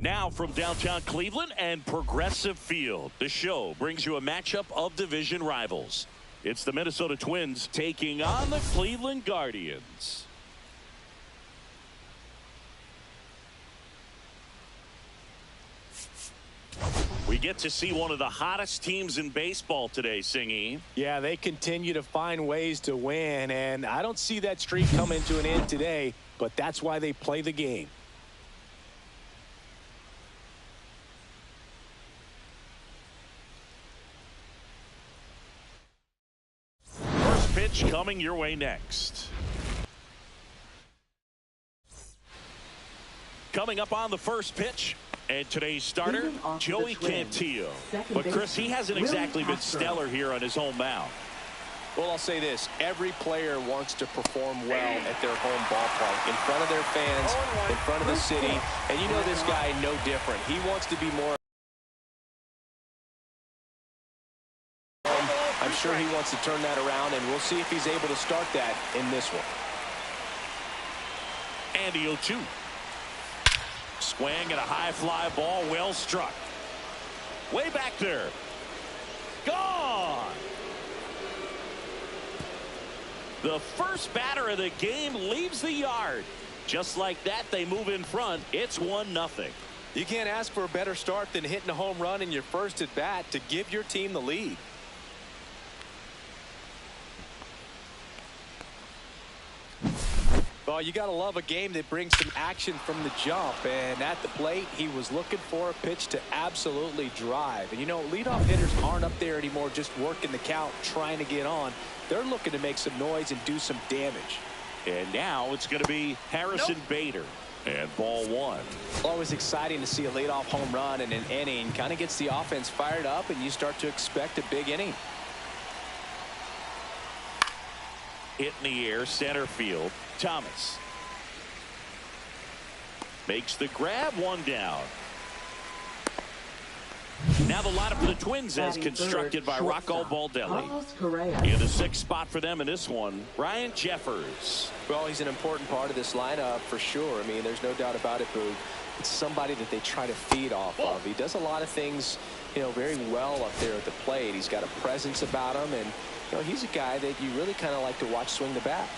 Now from downtown Cleveland and Progressive Field, the show brings you a matchup of division rivals. It's the Minnesota Twins taking on the Cleveland Guardians. We get to see one of the hottest teams in baseball today, Singy. Yeah, they continue to find ways to win, and I don't see that streak coming to an end today, but that's why they play the game. First pitch coming your way next. Coming up on the first pitch. And today's starter, Joey Cantillo. But, Chris, he hasn't exactly been stellar here on his home mound. Well, I'll say this. Every player wants to perform well at their home ballpark, in front of their fans, in front of the city. And you know this guy no different. He wants to be more. I'm sure he wants to turn that around, and we'll see if he's able to start that in this one. And the 0-2. Swing and a high fly ball, well struck. Way back there. Gone. The first batter of the game leaves the yard. Just like that, they move in front. It's 1-0. You can't ask for a better start than hitting a home run in your first at bat to give your team the lead. Well, you got to love a game that brings some action from the jump. And at the plate, he was looking for a pitch to absolutely drive. And, you know, leadoff hitters aren't up there anymore just working the count, trying to get on. They're looking to make some noise and do some damage. And now it's going to be Harrison Bader. And ball one. Always exciting to see a leadoff home run in an inning. Kind of gets the offense fired up, and you start to expect a big inning. Hit in the air, center field. Thomas makes the grab, one down. Now the lineup for the Twins as constructed by Rocco Baldelli. In the sixth spot for them in this one, Ryan Jeffers. Well, he's an important part of this lineup for sure. I mean, there's no doubt about it, Boo. It's somebody that they try to feed off of. He does a lot of things, you know, very well up there at the plate. He's got a presence about him, and you know, he's a guy that you really kind of like to watch swing the bat.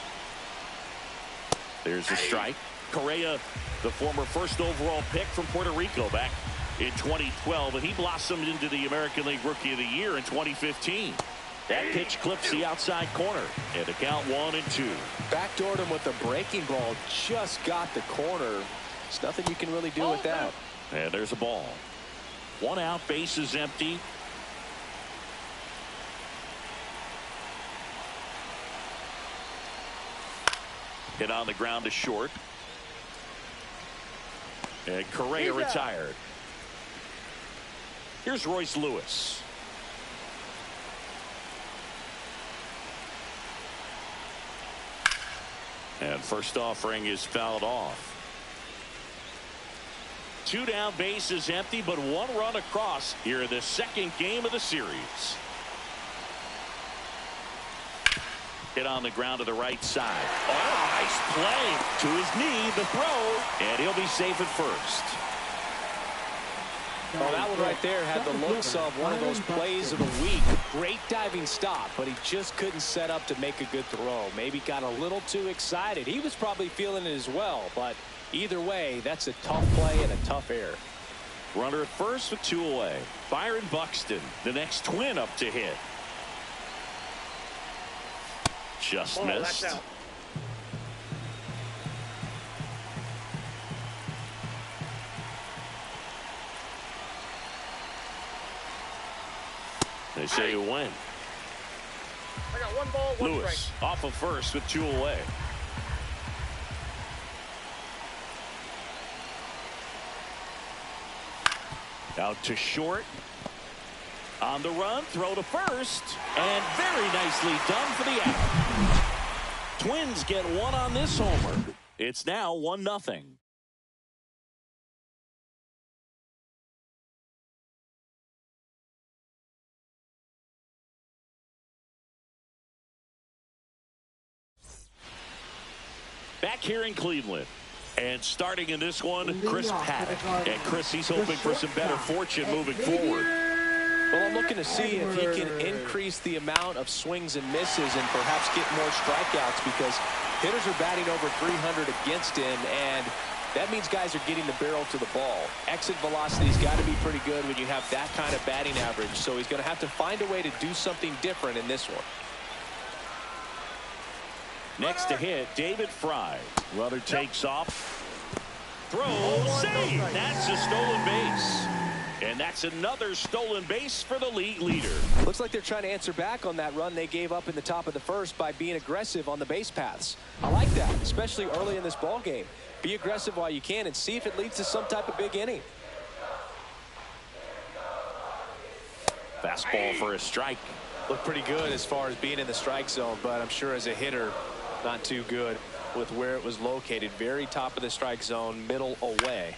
There's a strike. Correa, the former first overall pick from Puerto Rico back in 2012, and he blossomed into the American League Rookie of the Year in 2015. That pitch clips the outside corner, and the count 1-2. Backdoored him with the breaking ball, just got the corner. There's nothing you can really do with that. And there's a ball. One out, base is empty. Hit on the ground to short. And Correa retired. Here's Royce Lewis. And first offering is fouled off. Two down, base is empty, but one run across here in the second game of the series. Hit on the ground to the right side. Oh, nice play. To his knee, the throw, and he'll be safe at first. Well, that one right there had the looks of one of those plays of the week. Great diving stop, but he just couldn't set up to make a good throw. Maybe got a little too excited. He was probably feeling it as well, but either way, that's a tough play and a tough error. Runner at first with two away. Byron Buxton, the next Twin up to hit. Just missed. They say you win. I got one ball, one Lewis strike. off of first with two away. Out to short. On the run, throw to first, and very nicely done for the out. Twins get one on this homer. It's now 1-0. Back here in Cleveland, And starting in this one, Chris Paddock. And Chris, he's hoping for some better fortune moving forward. Well, I'm looking to see if he can increase the amount of swings and misses and perhaps get more strikeouts, because hitters are batting over 300 against him, and that means guys are getting the barrel to the ball. Exit velocity's got to be pretty good when you have that kind of batting average, so he's going to have to find a way to do something different in this one. Next to hit, David Fry. Runner takes off. Throws, save. That's a stolen base. And that's another stolen base for the league leader. Looks like they're trying to answer back on that run they gave up in the top of the first by being aggressive on the base paths. I like that, especially early in this ball game. Be aggressive while you can and see if it leads to some type of big inning. Fastball for a strike. Looked pretty good as far as being in the strike zone, but I'm sure as a hitter, not too good with where it was located. Very top of the strike zone, middle away.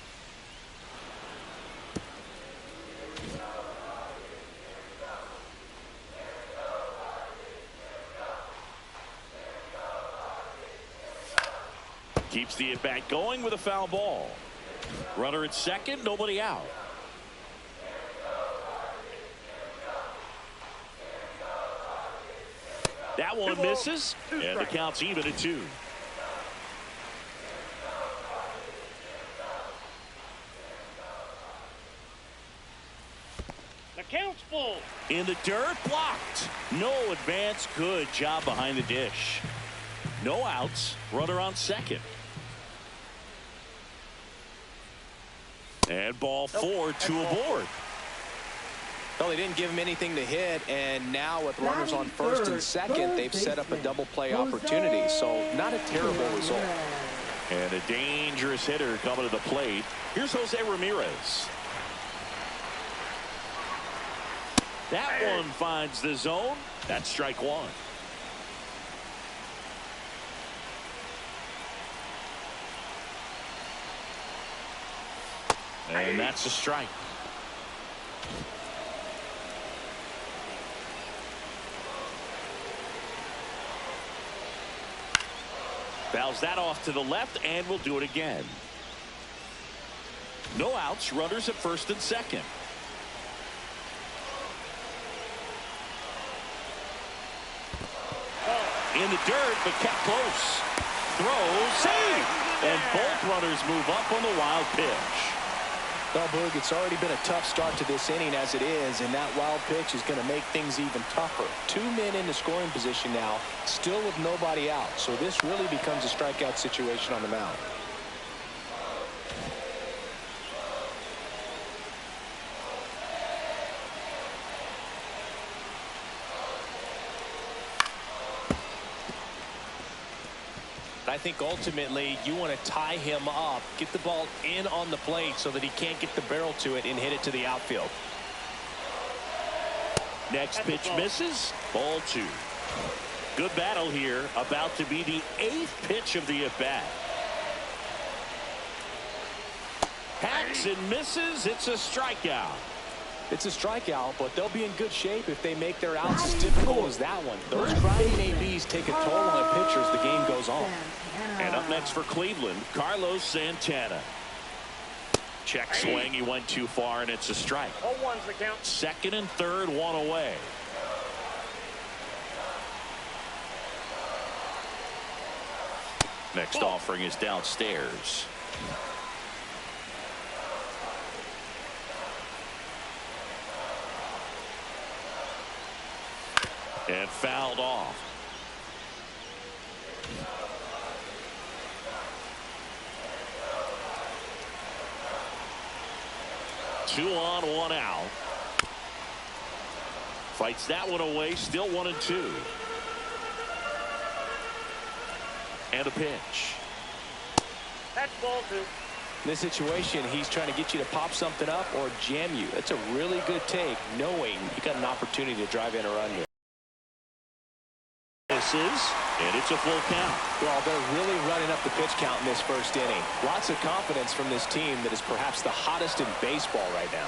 Keeps the at-bat going with a foul ball. Runner at second, nobody out. That one misses, and the count's even at 2. The count's full. In the dirt, blocked. No advance, good job behind the dish. No outs, runner on second. And ball 4, 2 aboard. Well, they didn't give him anything to hit, and now with runners on first and second, they've set up a double play opportunity, so not a terrible result. And a dangerous hitter coming to the plate. Here's Jose Ramirez. That one finds the zone. That's strike 1. And that's a strike. Fouls that off to the left, and we'll do it again. No outs, runners at first and second. In the dirt, but kept close. Throw, save, and both runners move up on the wild pitch. Well, Boog, it's already been a tough start to this inning as it is, and that wild pitch is going to make things even tougher. 2 men in the scoring position now, still with nobody out, so this really becomes a strikeout situation on the mound. I think ultimately you want to tie him up, get the ball in on the plate so that he can't get the barrel to it and hit it to the outfield. Next pitch misses. Ball 2. Good battle here. About to be the 8th pitch of the at-bat. Hacks and misses. It's a strikeout. It's a strikeout, but they'll be in good shape if they make their outs as difficult as that one. Those grinding ABs take a toll on the pitcher as the game goes on. And up next for Cleveland, Carlos Santana. Check swing. He went too far, and it's a strike. 0-1's the count. Second and third, 1 away. Next offering is downstairs. And fouled off. Two on, 1 out. Fights that one away. Still 1-2. And a pitch. That's ball 2. In this situation, he's trying to get you to pop something up or jam you. That's a really good take, knowing you got an opportunity to drive in or under. And it's a full count. Well, they're really running up the pitch count in this first inning. Lots of confidence from this team that is perhaps the hottest in baseball right now.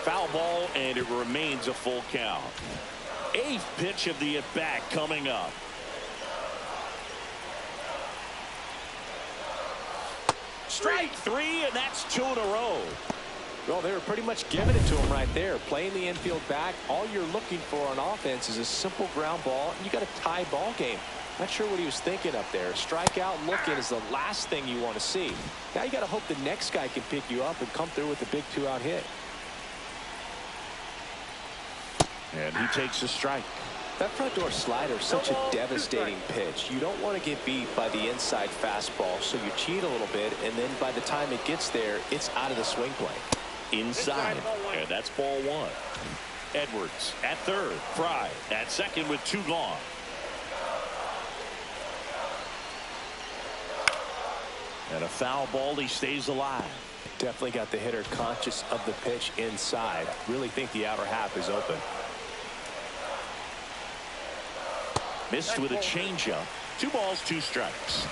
Foul ball, and it remains a full count. 8th pitch of the at-bat coming up. Strike three, and that's 2 in a row. Well, they were pretty much giving it to him right there. Playing the infield back, all you're looking for on offense is a simple ground ball, and you got a tie ball game. Not sure what he was thinking up there. Strikeout looking is the last thing you want to see. Now you got to hope the next guy can pick you up and come through with a big 2-out hit. And he takes a strike. That front door slider is such a devastating pitch. You don't want to get beat by the inside fastball, so you cheat a little bit, and then by the time it gets there, it's out of the swing plane. Inside, and that's ball 1. Edwards at third, Fry at second with 2 gone. And a foul ball, he stays alive. Definitely got the hitter conscious of the pitch inside. Really think the outer half is open. Missed with a changeup. 2 balls, 2 strikes.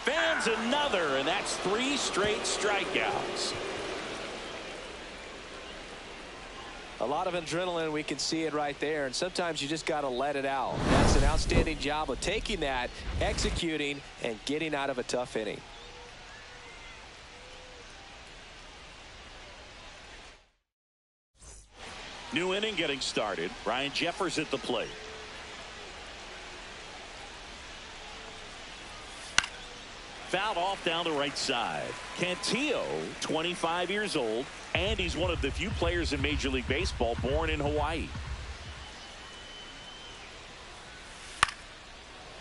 Fans another, and that's 3 straight strikeouts. A lot of adrenaline, we can see it right there, and sometimes you just got to let it out. That's an outstanding job of taking that, executing, and getting out of a tough inning. New inning getting started. Ryan Jeffers at the plate. Fouled off down the right side. Cantillo, 25 years old, and he's one of the few players in Major League Baseball born in Hawaii.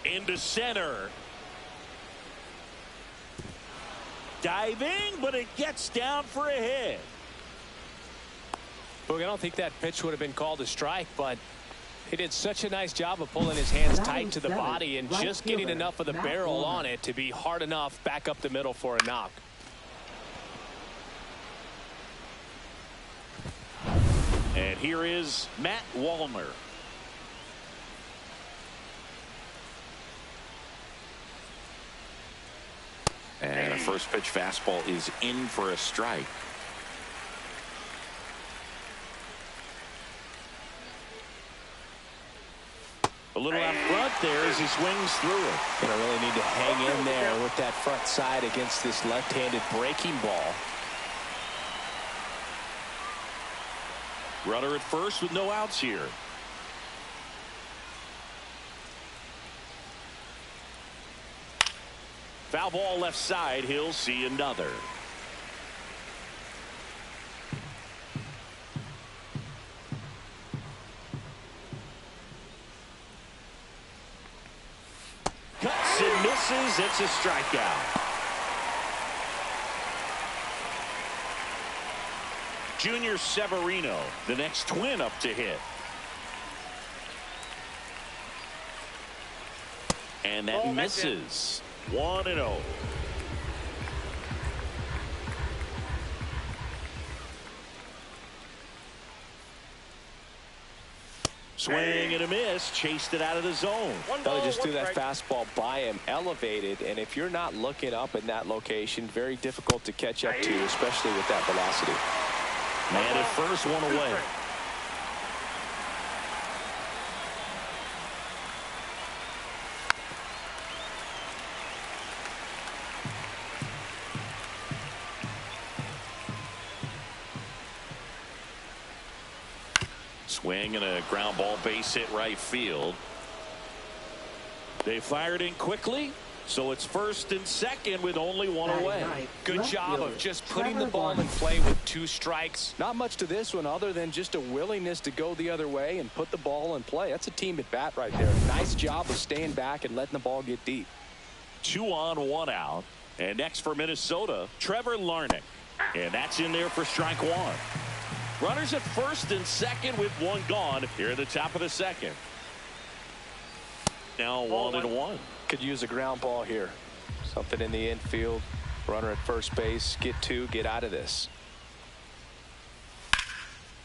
Into center. Diving, but it gets down for a hit. Look, I don't think that pitch would have been called a strike, but he did such a nice job of pulling his hands tight to the body and just getting enough of the barrel on it to be hard enough back up the middle for a knock. And here is Matt Wallner. And a first pitch fastball is in for a strike. A little out front there as he swings through it. Gonna really need to hang in there with that front side against this left-handed breaking ball. Runner at first with no outs here. Foul ball left side. He'll see another. Cuts and misses. It's a strikeout. Junior Severino, the next twin up to hit. And that misses. 1-0. Swing and a miss. Chased it out of the zone. Probably just threw that fastball by him, elevated, and if you're not looking up in that location, very difficult to catch up to, especially with that velocity. Man at first, 1 away. Swing and a ground ball base hit right field. They fired in quickly, so it's first and second with only 1 away. Good job of just putting the ball in play with 2 strikes. Not much to this one other than just a willingness to go the other way and put the ball in play. That's a team at bat right there. Nice job of staying back and letting the ball get deep. 2 on, 1 out. And next for Minnesota, Trevor Larnach. And that's in there for strike 1. Runners at first and second with 1 gone here at the top of the second. Now 1-1. Could use a ground ball here. Something in the infield. Runner at first base. Get 2. Get out of this.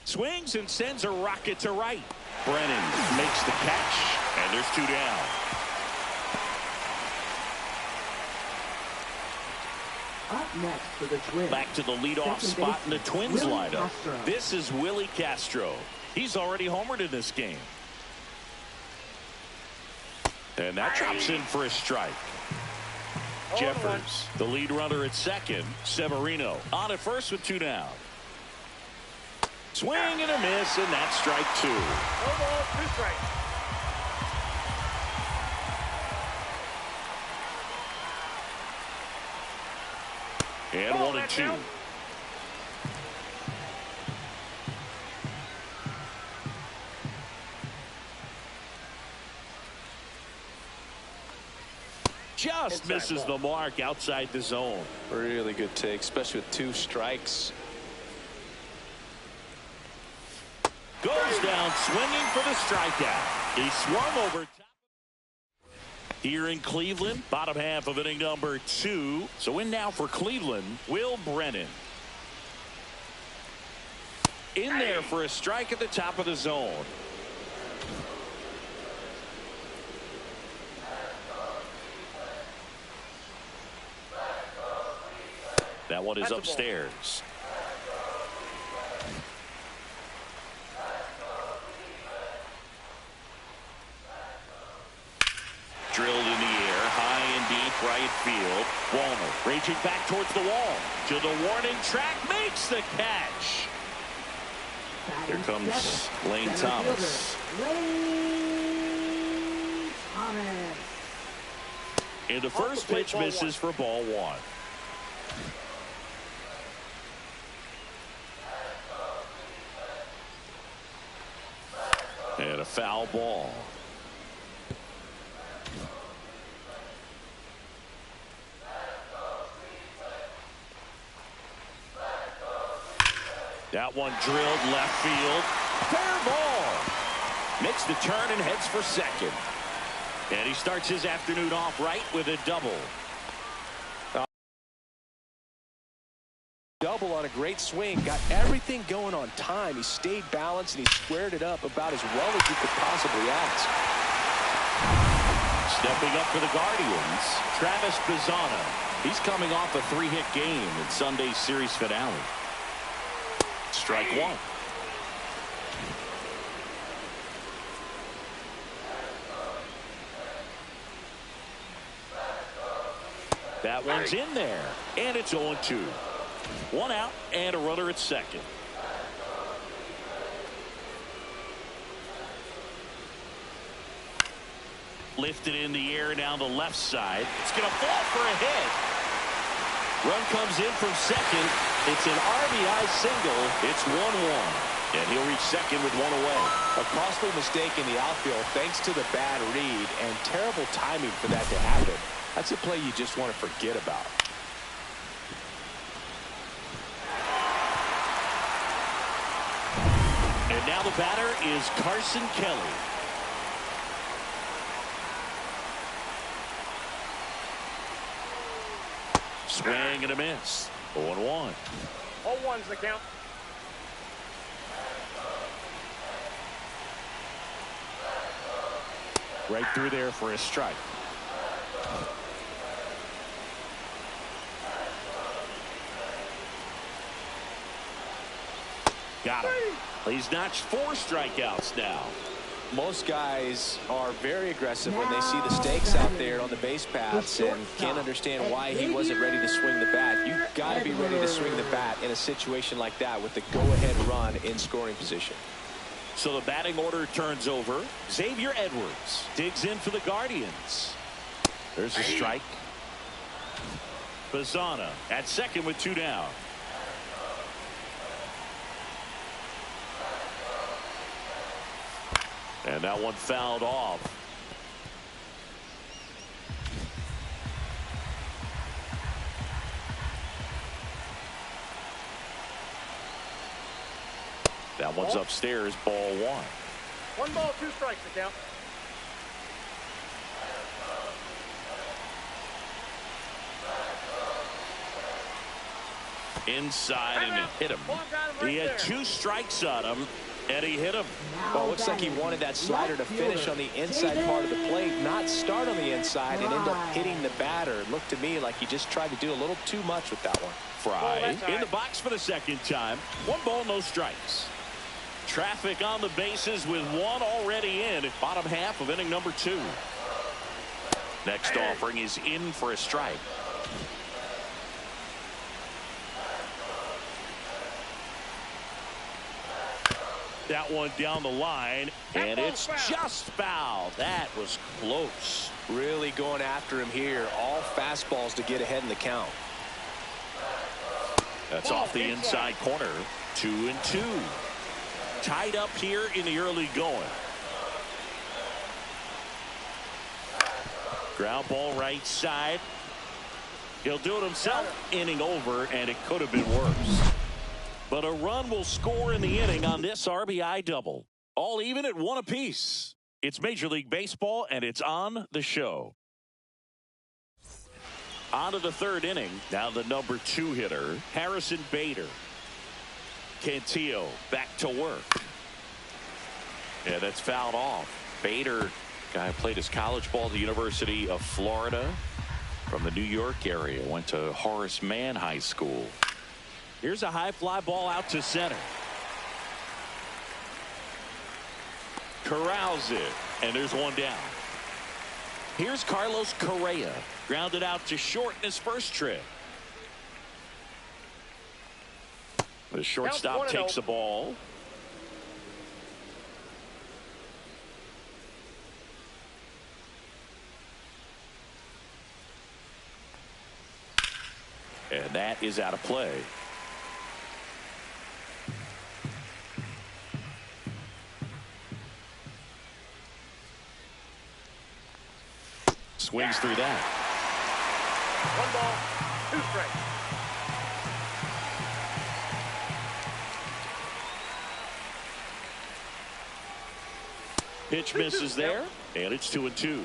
Swings and sends a rocket to right. Brennan makes the catch. And there's 2 down. Up next for the Twins. Back to the leadoff spot in the Twins lineup. This is Willie Castro. He's already homered in this game. And that drops in for a strike. Jeffers, the lead runner at second. Severino on at first with 2 down. Swing and a miss, and that's strike 2. No ball, 2 strikes. And 1-2. Just misses the mark outside the zone. Really good take, especially with 2 strikes. Goes down swinging for the strikeout. He swung over top. Here in Cleveland, bottom half of inning number 2. So in now for Cleveland, Will Brennan. In there for a strike at the top of the zone. That one is upstairs. Drilled in the air, high and deep right field. Walner raging back towards the wall. To the warning track, makes the catch. Here comes Lane Thomas. Lane Thomas. And the first pitch misses for ball 1. And a foul ball. That one drilled left field. Fair ball. Makes the turn and heads for second. And he starts his afternoon off right with a double. Double on a great swing. Got everything going on time. He stayed balanced and he squared it up about as well as you could possibly ask. Stepping up for the Guardians, Travis Bazzana. He's coming off a 3-hit game in Sunday's series finale. Strike 1. That one's in there, and it's 0-2. 1 out and a runner at second. Lifted in the air down the left side. It's going to fall for a hit. Run comes in from second. It's an RBI single. It's 1-1. And he'll reach second with 1 away. A costly mistake in the outfield thanks to the bad read and terrible timing for that to happen. That's a play you just want to forget about. And now the batter is Carson Kelly. Swing and a miss. 0-1. 0-1's the count. Right through there for a strike. Got him. He's notched 4 strikeouts now. Most guys are very aggressive when they see the stakes out there on the base paths and can't understand why he wasn't ready to swing the bat. You've got to be ready to swing the bat in a situation like that with the go-ahead run in scoring position. So the batting order turns over. Xavier Edwards digs in for the Guardians. There's a strike. Bazzana at second with 2 down. And that one fouled off. That one's upstairs, ball 1. 1 ball, 2 strikes the count. Inside and it hit him. He had 2 strikes on him. And he hit him. Well, it looks like he wanted that slider to finish on the inside part of the plate, not start on the inside and end up hitting the batter. It looked to me like he just tried to do a little too much with that one. Fry in the box for the second time. 1 ball, no strikes. Traffic on the bases with 1 already in at bottom half of inning number 2. Next offering is in for a strike. That one down the line, and it's just foul. That was close. Really going after him here. All fastballs to get ahead in the count. That's off the inside corner. 2-2. Tied up here in the early going. Ground ball right side. He'll do it himself. Inning over, and it could have been worse. But a run will score in the inning on this RBI double. All even at 1 apiece. It's Major League Baseball, and it's on the show. On to the third inning. Now the number 2 hitter, Harrison Bader. Cantillo back to work. Yeah, that's fouled off. Bader, guy played his college ball at the University of Florida from the New York area. Went to Horace Mann High School. Here's a high fly ball out to center. Corrals it, and there's one down. Here's Carlos Correa, grounded out to short in his first trip. The shortstop takes the ball. And that is out of play. Swings through that. 1 ball, 2 strikes. Pitch misses there, and it's 2-2.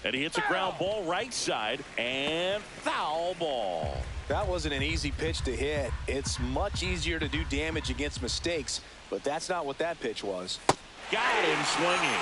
And he hits a ground ball right side, and foul ball. That wasn't an easy pitch to hit. It's much easier to do damage against mistakes, but that's not what that pitch was. Got him swinging.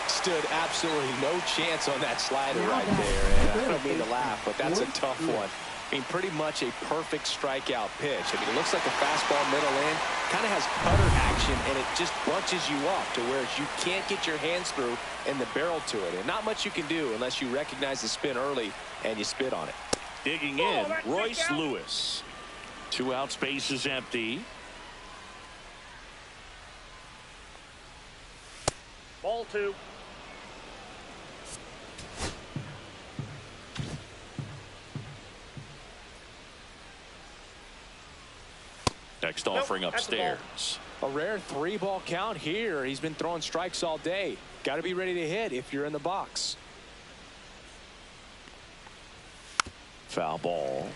Stood absolutely no chance on that slider right there. And I don't mean to laugh, but that's a tough one. I mean, pretty much a perfect strikeout pitch. I mean, it looks like a fastball middle in. Kind of has cutter action, and it just bunches you up to where you can't get your hands through and the barrel to it. And not much you can do unless you recognize the spin early and you spit on it. Digging in, Royce Lewis. 2 out, space is empty. Ball 2. Next offering upstairs. A rare 3-ball count here. He's been throwing strikes all day. Got to be ready to hit if you're in the box. Foul ball.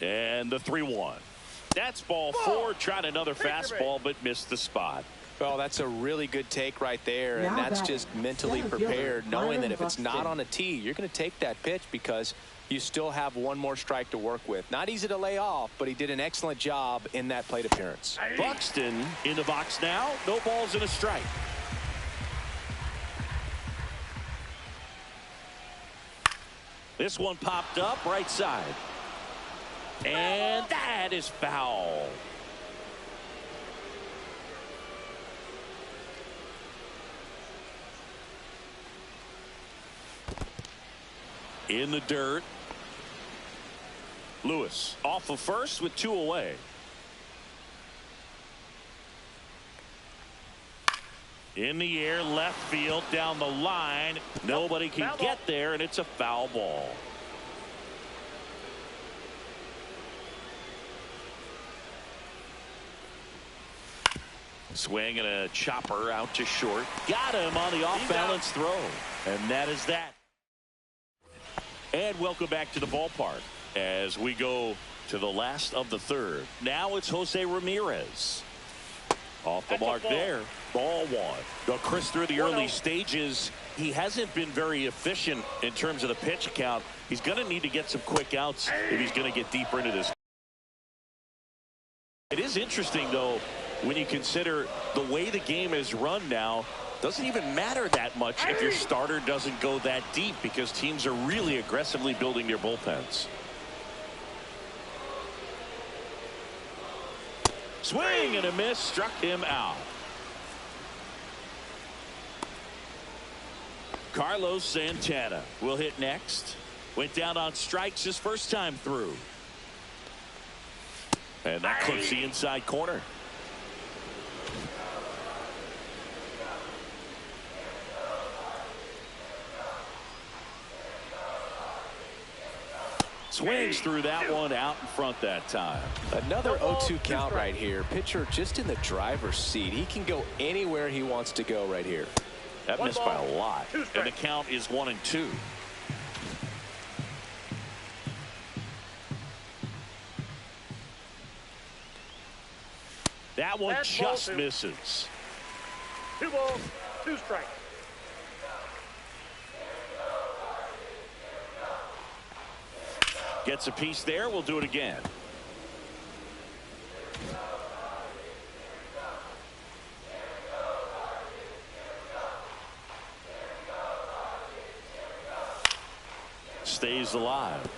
And the 3-1. That's ball 4. Tried another fastball, but missed the spot. Well, that's a really good take right there, and that's just mentally prepared, knowing that if it's not on a tee, you're going to take that pitch because you still have 1 more strike to work with. Not easy to lay off, but he did an excellent job in that plate appearance. Buxton in the box now. No balls and a strike. This one popped up right side. And that is foul. In the dirt. Lewis off of first with 2 away. In the air, left field, down the line. Nobody can get there, and it's a foul ball. Swing and a chopper out to short. Got him on the off-balance throw. And that is that. And welcome back to the ballpark as we go to the last of the third. Now it's Jose Ramirez. Off the mark there. Ball 1. Now Chris, through the early stages, he hasn't been very efficient in terms of the pitch count. He's going to need to get some quick outs if he's going to get deeper into this. It is interesting, though, when you consider the way the game is run now. Doesn't even matter that much if your starter doesn't go that deep, because teams are really aggressively building their bullpens. Swing and a miss, struck him out. Carlos Santana will hit next. Went down on strikes his first time through. And that clips the inside corner. Swings through that one, out in front that time. Another 0-2 count right here. Pitcher just in the driver's seat. He can go anywhere he wants to go right here. That missed by a lot. And the count is 1-2. That one just misses. 2 balls, 2 strikes. Gets a piece there. We'll do it again. Stays alive.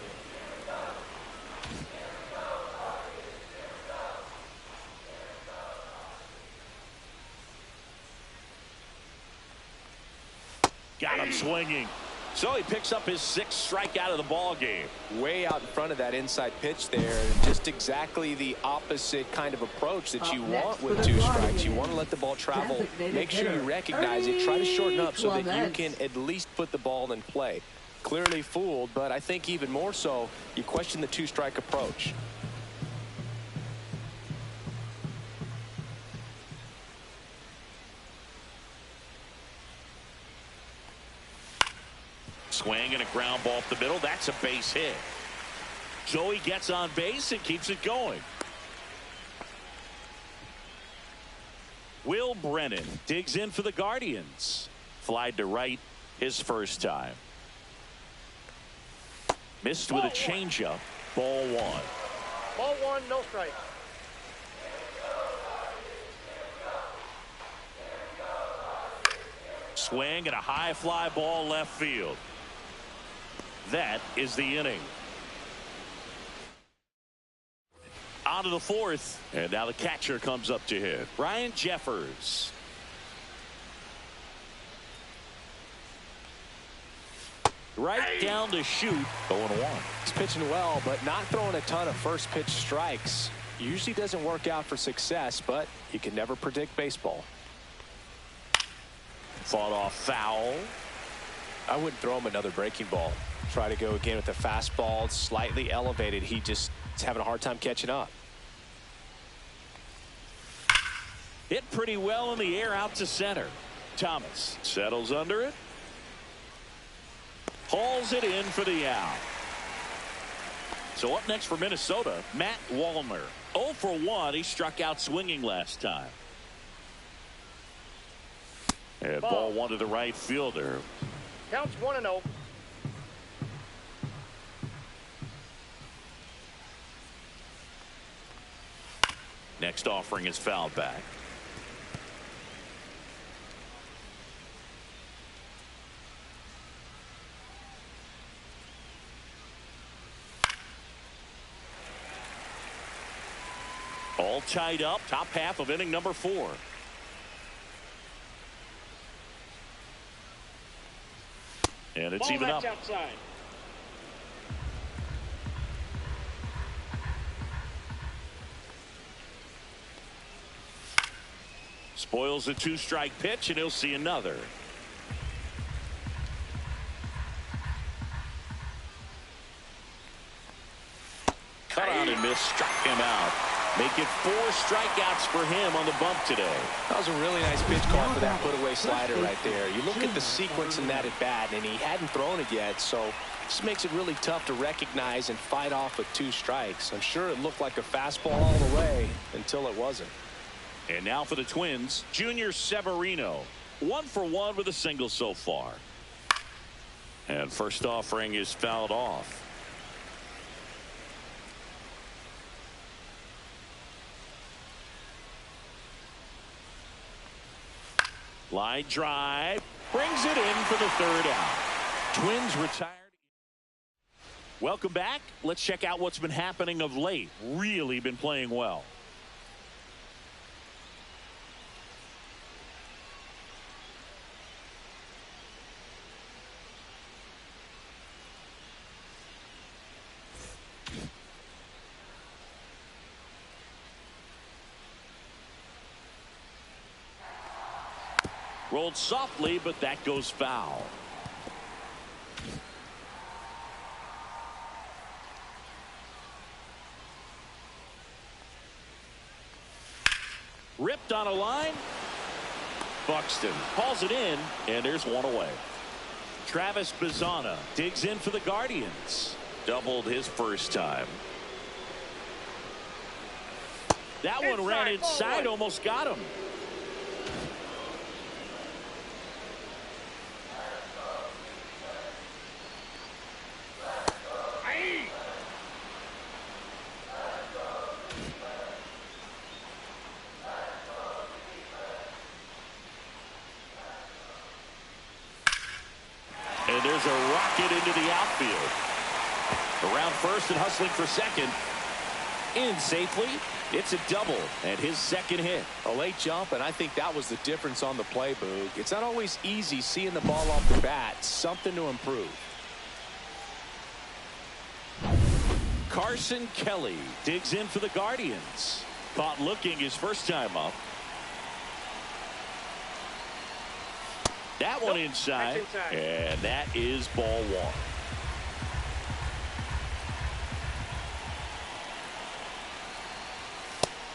Got him swinging. So he picks up his 6th strikeout of the ball game. Way out in front of that inside pitch there. And just exactly the opposite kind of approach that you want with 2 strikes. You want to let the ball travel. Make sure you recognize it. Try to shorten up so that you can at least put the ball in play. Clearly fooled, but I think even more so, you question the 2-strike approach. Swing and a ground ball up the middle. That's a base hit. So he gets on base and keeps it going. Will Brennan digs in for the Guardians. Flied to right his first time. Missed with a changeup. Ball 1. Ball 1, no strike. Swing and a high fly ball left field. That is the inning. On to the 4th, and now the catcher comes up to hit. Ryan Jeffers. Right down to shoot. 0-1. He's pitching well, but not throwing a ton of first pitch strikes. Usually doesn't work out for success, but you can never predict baseball. Fought off foul. I wouldn't throw him another breaking ball. Try to go again with the fastball. It's slightly elevated. He just is having a hard time catching up. Hit pretty well in the air out to center. Thomas settles under it. Hauls it in for the out. So up next for Minnesota, Matt Wallner. 0 for 1. He struck out swinging last time. And ball 1 to the right fielder. Counts 1-0. Next offering is fouled back. All tied up, top half of inning number 4. And it's even up. Outside. Spoils a 2-strike pitch, and he'll see another. Cut out and miss, struck him out. Make it 4 strikeouts for him on the bump today. That was a really nice pitch call for that put-away slider right there. You look at the sequence in that at-bat, and he hadn't thrown it yet, so this makes it really tough to recognize and fight off with 2 strikes. I'm sure it looked like a fastball all the way until it wasn't. And now for the Twins, Junior Severino. 1 for 1 with a single so far. And first offering is fouled off. Line drive. Brings it in for the third out. Twins retired. Welcome back. Let's check out what's been happening of late. Really been playing well. Rolled softly, but that goes foul. Ripped on a line. Buxton hauls it in, and there's one away. Travis Bazzana digs in for the Guardians. Doubled his first time. That one ran inside, almost got him. And there's a rocket into the outfield. Around first and hustling for second. In safely. It's a double and his second hit. A late jump, and I think that was the difference on the play, Boog. It's not always easy seeing the ball off the bat. Something to improve. Carson Kelly digs in for the Guardians. Caught looking his first time up. That one inside, and that is ball one.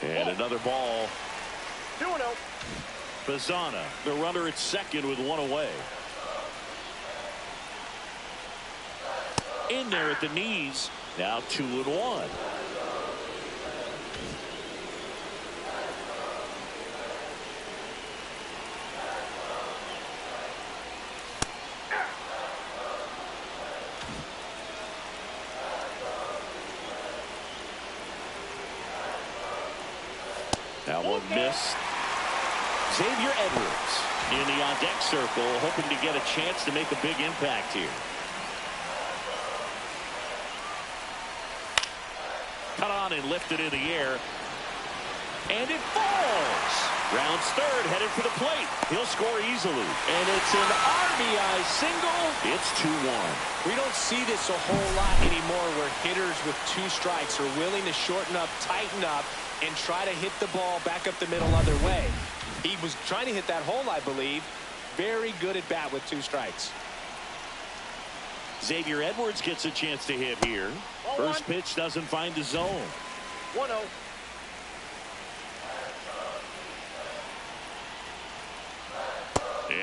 And another ball. 2-0. Bazzana, the runner at second with one away. In there at the knees. Now 2-1. That one missed. Xavier Edwards in the on-deck circle, hoping to get a chance to make a big impact here. Cut on and lifted in the air. And it falls. Rounds third, headed for the plate. He'll score easily. And it's an RBI single. It's 2-1. We don't see this a whole lot anymore where hitters with two strikes are willing to shorten up, tighten up, and try to hit the ball back up the middle other way. He was trying to hit that hole, I believe. Very good at bat with two strikes. Xavier Edwards gets a chance to hit here. First pitch doesn't find the zone. 1-0.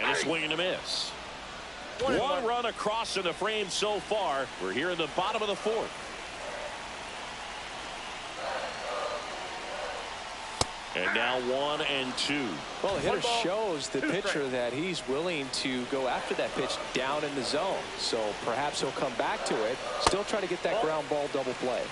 And a swing and a miss. One run across in the frame so far. We're here in the bottom of the fourth. And now 1-2. Well, the hitter shows the pitcher that he's willing to go after that pitch down in the zone. So perhaps he'll come back to it. Still try to get that ground ball double play.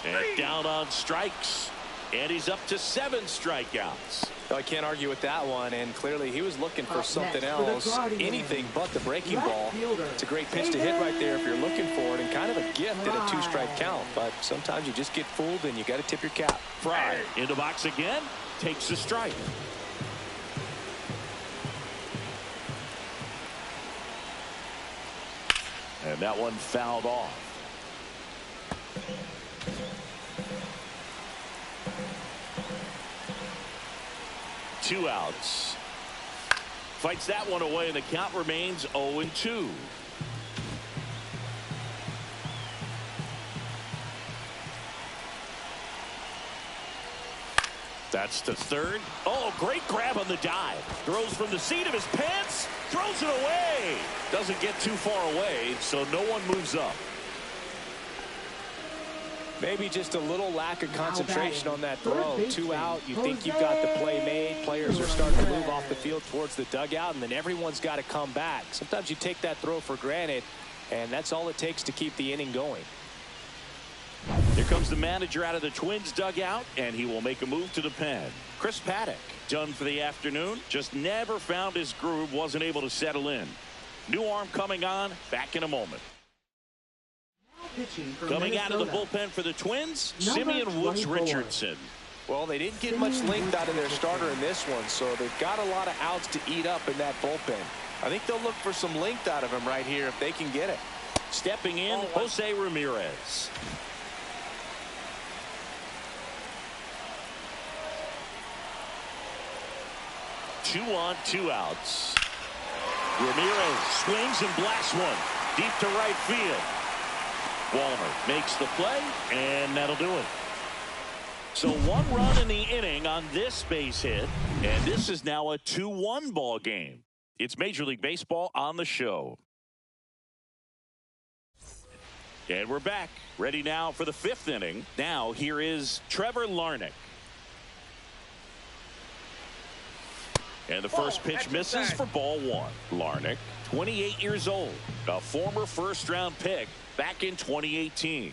And down on strikes. And he's up to 7 strikeouts. I can't argue with that one, and clearly he was looking for something else, anything but the breaking ball. It's a great pitch to hit right there if you're looking for it, and kind of a gift at a 2-strike count. But sometimes you just get fooled and you got to tip your cap. Fry in the box again, takes a strike. And that one fouled off. Two outs. Fights that one away, and the count remains 0-2. That's to third. Oh, great grab on the dive. Throws from the seat of his pants. Throws it away. Doesn't get too far away, so no one moves up. Maybe just a little lack of concentration on that throw. 2 out. You think you've got the play made. Players are starting to move off the field towards the dugout, and then everyone's got to come back. Sometimes you take that throw for granted, and that's all it takes to keep the inning going. Here comes the manager out of the Twins dugout, and he will make a move to the pen. Chris Paddock, done for the afternoon. Just never found his groove, wasn't able to settle in. New arm coming on, back in a moment. Coming out of the bullpen for the Twins, Simeon Woods Richardson. Well, they didn't get much length out of their starter in this one, so they've got a lot of outs to eat up in that bullpen. I think they'll look for some length out of him right here if they can get it. Stepping in, Jose Ramirez. Two on, two outs. Ramirez swings and blasts one deep to right field. Walner makes the play, and that'll do it. So 1 run in the inning on this base hit, and this is now a 2-1 ball game. It's Major League Baseball on the show. And we're back, ready now for the 5th inning. Now here is Trevor Larnach. And the first pitch misses for ball 1. Larnach, 28 years old, a former first-round pick back in 2018.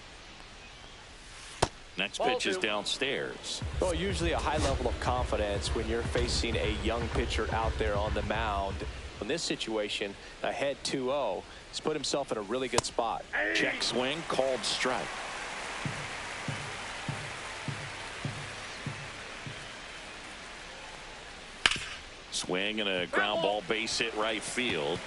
Next pitch is downstairs. Well, usually a high level of confidence when you're facing a young pitcher out there on the mound. In this situation, ahead 2-0, he's put himself in a really good spot. Check swing, called strike. Swing and a ground ball base hit right field.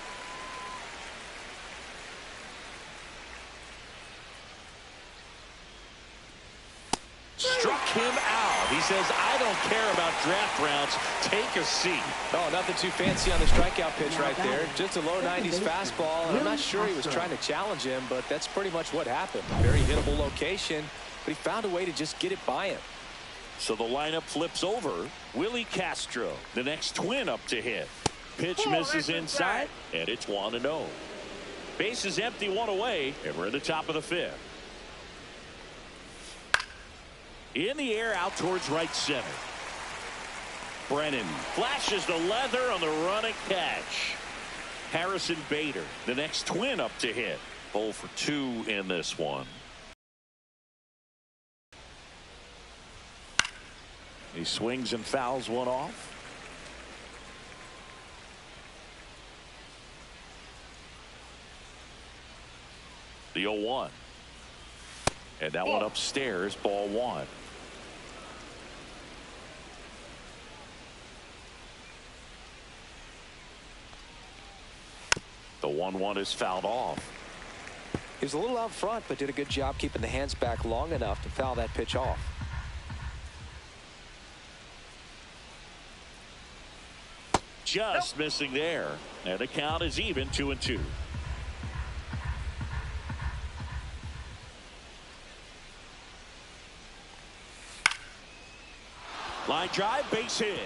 Struck him out. He says, I don't care about draft rounds. Take a seat. Oh, nothing too fancy on the strikeout pitch right there. Just a low 90s fastball. And I'm not sure he was trying to challenge him, but that's pretty much what happened. Very hittable location, but he found a way to just get it by him. So the lineup flips over. Willie Castro, the next Twin up to hit. Pitch misses inside, and it's 1-0. Base is empty, 1 away, and we're in the top of the 5th. In the air, out towards right center. Brennan flashes the leather on the running catch. Harrison Bader, the next Twin up to hit. 0 for 2 in this one. He swings and fouls one off. The 0-1. And that one upstairs, ball 1. The 1-1 is fouled off. He was a little out front, but did a good job keeping the hands back long enough to foul that pitch off. Just missing there. And the count is even, 2-2. Line drive, base hit.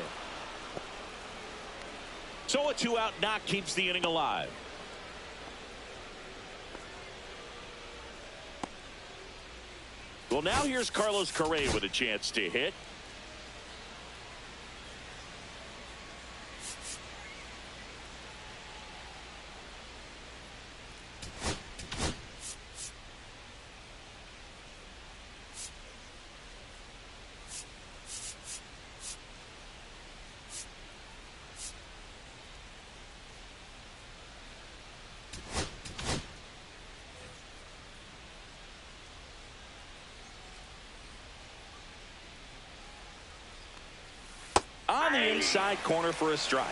So a 2-out knock keeps the inning alive. Well, now here's Carlos Correa with a chance to hit. On the inside corner for a strike.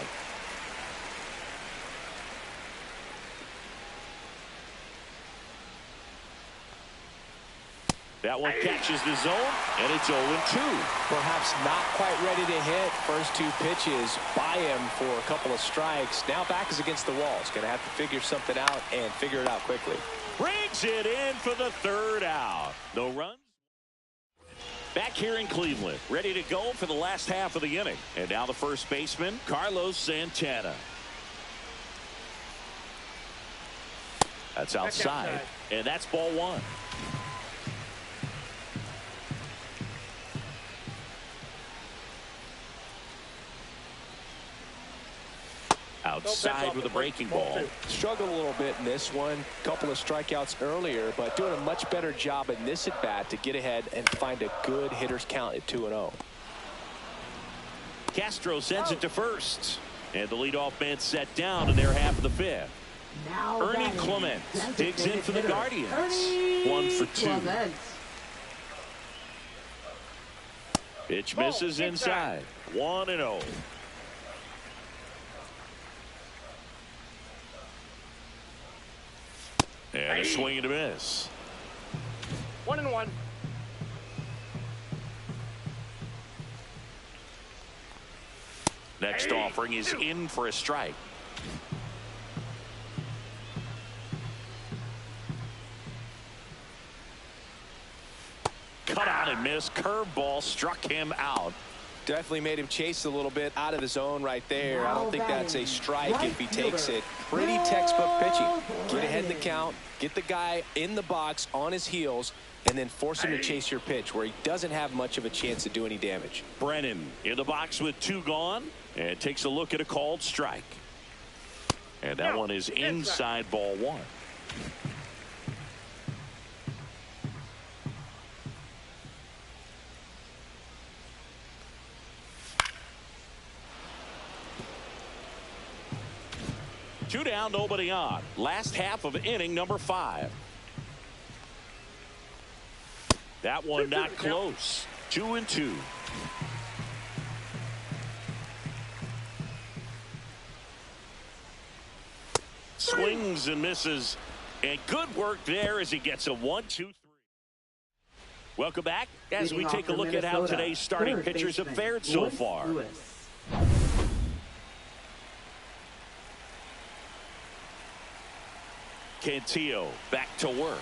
That one catches the zone, and it's 0-2. Perhaps not quite ready to hit. First 2 pitches by him for a couple of strikes. Now back is against the wall. He's going to have to figure something out and figure it out quickly. Brings it in for the 3rd out. No runs. Back here in Cleveland, ready to go for the last half of the inning. And now the first baseman, Carlos Santana. That's outside, and that's ball 1. outside with a breaking ball. Struggled a little bit in this one. Couple of strikeouts earlier, but doing a much better job in this at bat to get ahead and find a good hitter's count at 2-0. Castro sends it to first. And the leadoff man set down in their half of the fifth. Now Ernie batting, Clement digs in for the hitter, Guardians. Ernie 1 for 2. Clement. Pitch misses inside. 1-0. And a swing and a miss. 1-1. Next offering is in for a strike. Cut out and miss. Curveball struck him out. Definitely made him chase a little bit out of the zone right there. I don't think that's a strike if he takes it. Pretty textbook pitching. Get ahead in the count, get the guy in the box on his heels, and then force him to chase your pitch where he doesn't have much of a chance to do any damage. Brennan in the box with 2 gone and takes a look at a called strike. And that one is inside, ball 1. Two down, nobody on. Last half of inning number 5. That one not close. 2-2. Swings and misses. And good work there as he gets a 1-2-3. Welcome back as we take a look at how today's starting pitchers have fared so far. Cantillo back to work.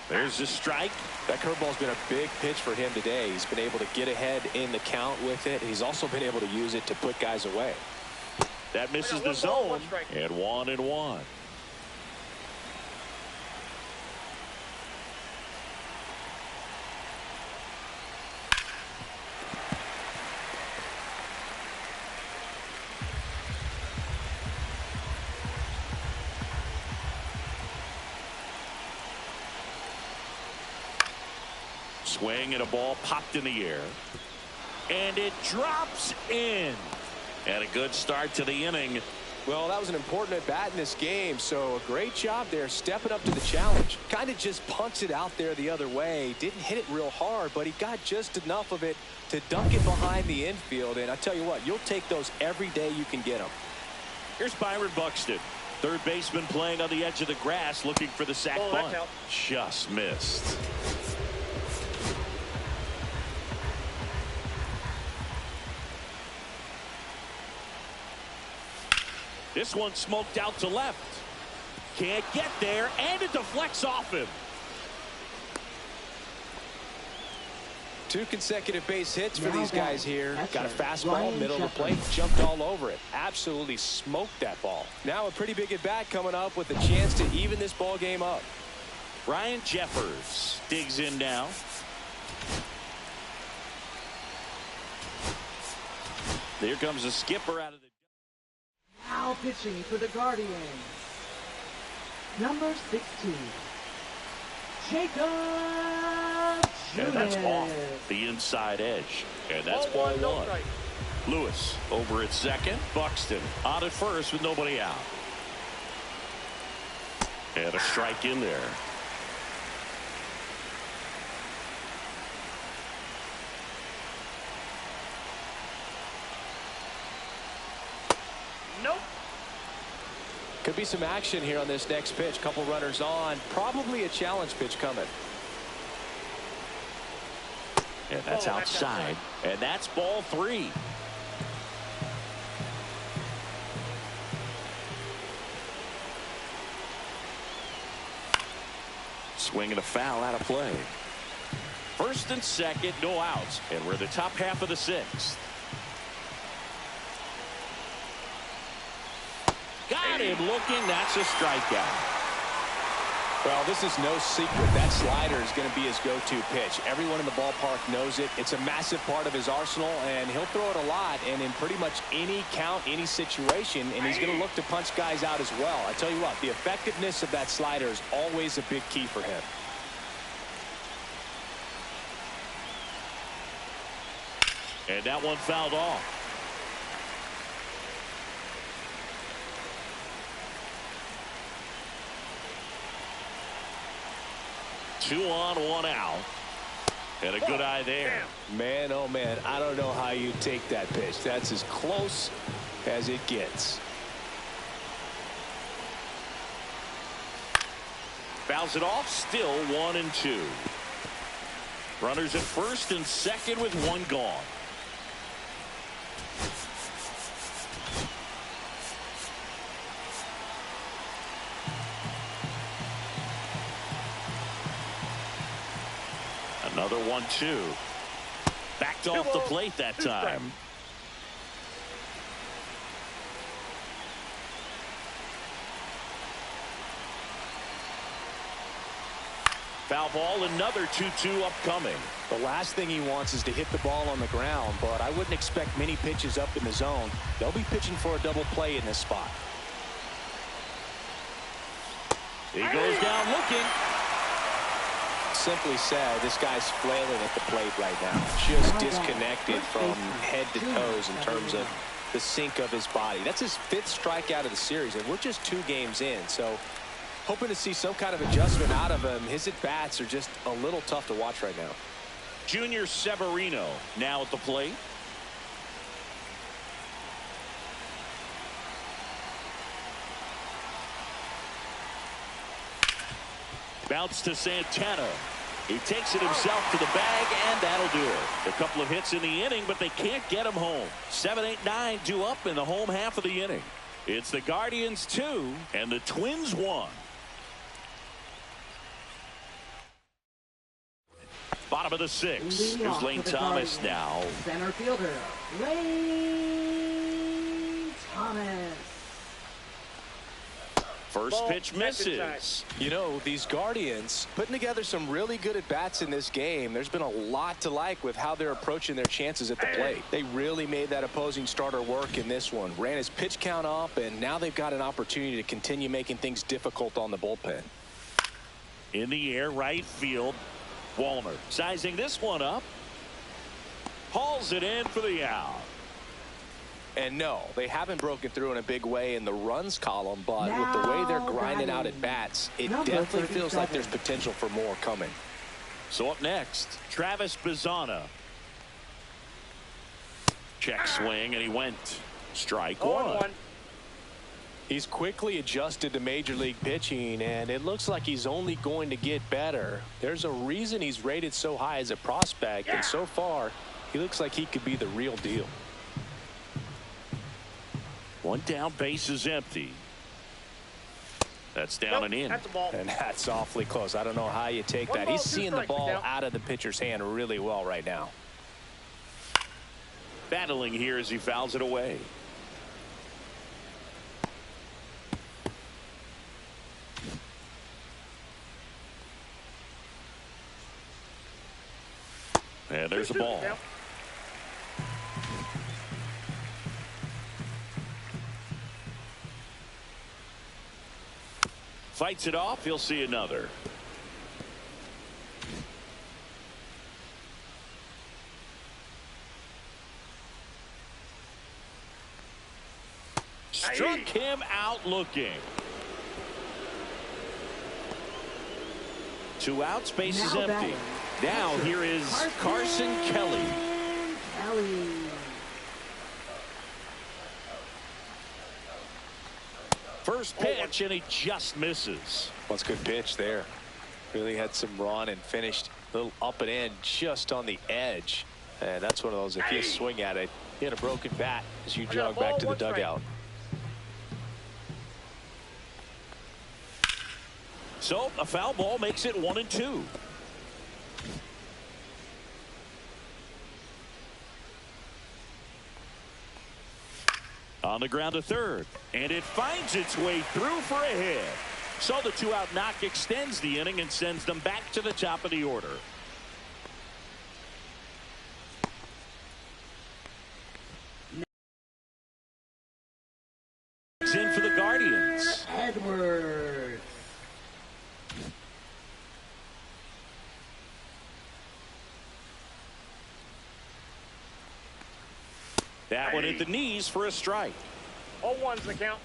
There's the strike. That curveball's been a big pitch for him today. He's been able to get ahead in the count with it. He's also been able to use it to put guys away. That misses the zone. And 1-1. Swing and a ball popped in the air. And it drops in. And a good start to the inning. Well, that was an important at bat in this game, so a great job there stepping up to the challenge. Kind of just punts it out there the other way. Didn't hit it real hard, but he got just enough of it to dunk it behind the infield. And I tell you what, you'll take those every day you can get them. Here's Byron Buxton. Third baseman playing on the edge of the grass looking for the sac bunt. Just missed. This one smoked out to left. Can't get there, and it deflects off him. 2 consecutive base hits for these guys here. Got a fastball, middle of the plate, jumped all over it. Absolutely smoked that ball. Now a pretty big at bat coming up with a chance to even this ball game up. Ryan Jeffers digs in now. There comes a skipper out of the. Now pitching for the Guardians, number 16, Jacob And that's off the inside edge. And that's ball 1. Lewis over at second. Buxton on at first with nobody out. And a strike in there. Nope. Could be some action here on this next pitch. Couple runners on. Probably a challenge pitch coming. And that's outside. And that's ball 3. Swing and a foul out of play. First and second, no outs. And we're in the top half of the 6th. Got him looking. That's a strikeout. Well, this is no secret. That slider is going to be his go-to pitch. Everyone in the ballpark knows it. It's a massive part of his arsenal, and he'll throw it a lot and in pretty much any count, any situation, and he's going to look to punch guys out as well. I tell you what, the effectiveness of that slider is always a big key for him. And that one fouled off. Two on, one out. And a good eye there. Man, oh man, I don't know how you take that pitch. That's as close as it gets. Fouls it off, still 1-2. Runners at first and second with one gone. Another 1-2. Backed off the plate that time. Foul ball, another 2-2 upcoming. The last thing he wants is to hit the ball on the ground, but I wouldn't expect many pitches up in the zone. They'll be pitching for a double play in this spot. He goes down looking. Simply said, this guy's flailing at the plate right now. Just disconnected from head to toes in terms of the sink of his body. That's his 5th strikeout of the series, and we're just 2 games in. So hoping to see some kind of adjustment out of him. His at-bats are just a little tough to watch right now. Junior Severino now at the plate. Bounce to Santana. He takes it himself to the bag, and that'll do it. A couple of hits in the inning, but they can't get him home. 7, 8, 9 due up in the home half of the inning. It's the Guardians 2 and the Twins 1. Bottom of the 6th. Here's Lane Thomas now. Center fielder, Lane Thomas. First pitch misses. You know, these Guardians putting together some really good at-bats in this game. There's been a lot to like with how they're approaching their chances at the plate. They really made that opposing starter work in this one. Ran his pitch count up, and now they've got an opportunity to continue making things difficult on the bullpen. In the air, right field. Walner sizing this one up. Hauls it in for the out. And no, they haven't broken through in a big way in the runs column, but with the way they're grinding out at bats, it definitely feels like there's potential for more coming. So up next, Travis Bazzana. Check swing, and he went. Strike one. He's quickly adjusted to major league pitching, and it looks like he's only going to get better. There's a reason he's rated so high as a prospect, and so far, he looks like he could be the real deal. One down, base is empty. That's down and in. That's a ball. And that's awfully close. I don't know how you take that. He's seeing the ball out of the pitcher's hand really well right now. Battling here as he fouls it away. And there's a ball. Fights it off. He'll see another. Struck him out looking. 2 outs, base is empty. Now here is Carson Kelly. First pitch, and he just misses. Well, it's a good pitch there. Really had some run and finished a little up and in just on the edge. And that's one of those, if you swing at it, you had a broken bat as you jog back to the dugout. So a foul ball makes it 1-2. On the ground to third, and it finds its way through for a hit. So the 2-out knock extends the inning and sends them back to the top of the order. In for the Guardians. Edwards. That one at the knees for a strike. 0-1's the count.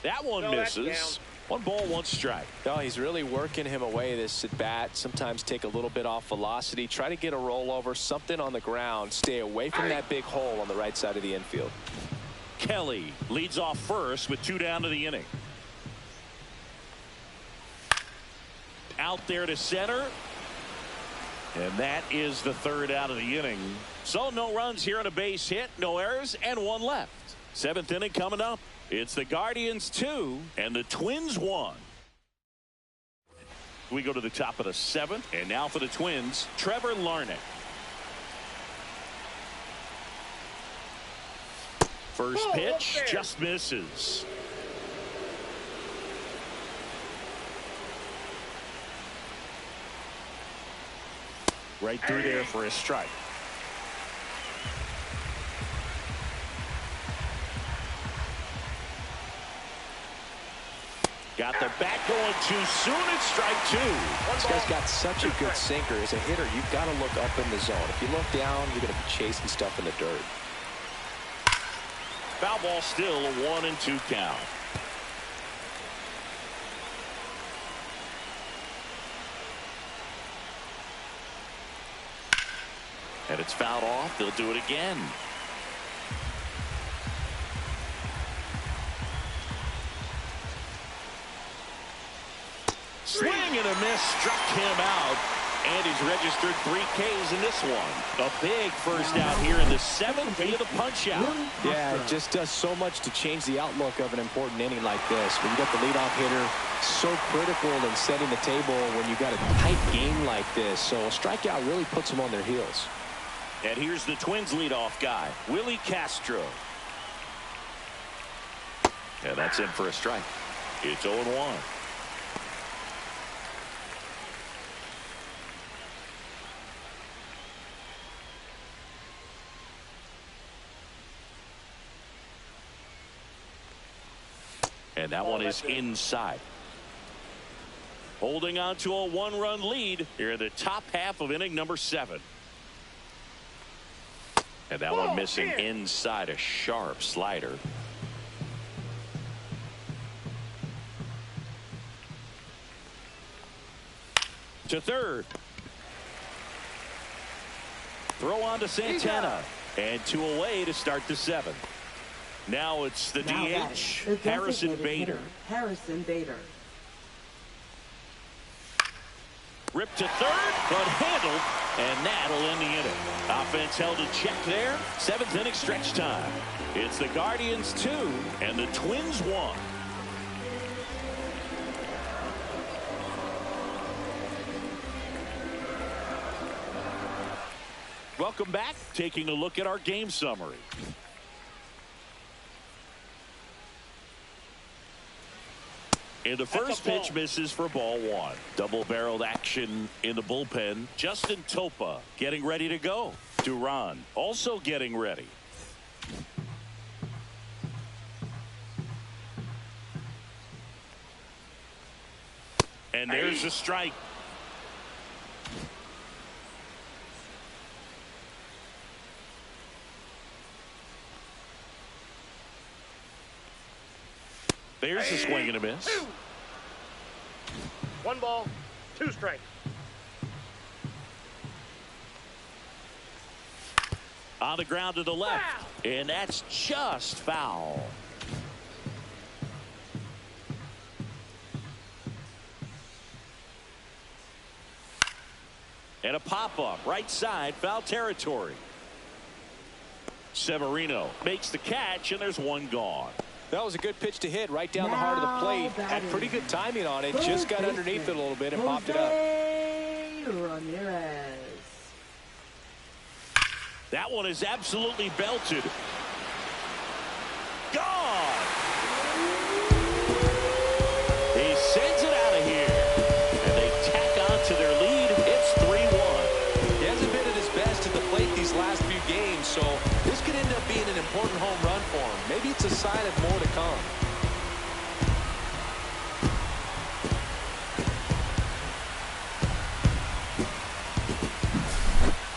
That one misses. 1 ball, 1 strike. No, he's really working him away this at bat. Sometimes take a little bit off velocity. Try to get a rollover, something on the ground. Stay away from that big hole on the right side of the infield. Kelly leads off first with 2 down to the inning. Out there to center. And that is the 3rd out of the inning. So no runs here on a base hit, no errors, and 1 left. 7th inning coming up. It's the Guardians 2 and the Twins 1. We go to the top of the 7th, and now for the Twins, Trevor Larnach. First pitch just misses. Right through there for a strike. Got the bat going too soon. It's strike 2. This guy's got such a good sinker. As a hitter, you've got to look up in the zone. If you look down, you're going to be chasing stuff in the dirt. Foul ball, still a 1-2 count. And it's fouled off. They'll do it again. Swing and a miss, struck him out, and he's registered 3 Ks in this one. A big first out here in the 7th via the punch out. Yeah, it just does so much to change the outlook of an important inning like this. When you got the leadoff hitter, so critical in setting the table when you got a tight game like this. So a strikeout really puts them on their heels. And here's the Twins leadoff guy, Willie Castro. And that's in for a strike. It's 0-1. And that one is inside. Holding on to a 1-run lead here in the top half of inning number 7. And that one missing inside, a sharp slider. To third. Throw on to Santana. And 2 away to start the 7th. Now it's the DH, Harrison Bader. Harrison Bader. Ripped to third, but handled, and that'll end the inning. Offense held in check there. 7th inning stretch time. It's the Guardians 2 and the Twins 1. Welcome back. Taking a look at our game summary. And the first pitch misses for ball 1. Double-barreled action in the bullpen. Justin Topa getting ready to go. Duran also getting ready. And there's a strike. There's a swing and a miss. 1 ball, 2 strikes. On the ground to the left. And that's just foul. And a pop-up right side, foul territory. Severino makes the catch, and there's 1 gone. That was a good pitch to hit right down the heart of the plate. Had pretty good timing on it. Just got underneath it a little bit and popped it up. Ramirez. That one is absolutely belted. Gone. He sends it out of here. And they tack on to their lead. It's 3-1. He hasn't been at his best at the plate these last few games, so this could end up being an important home run for him. Maybe it's a sign of more to come.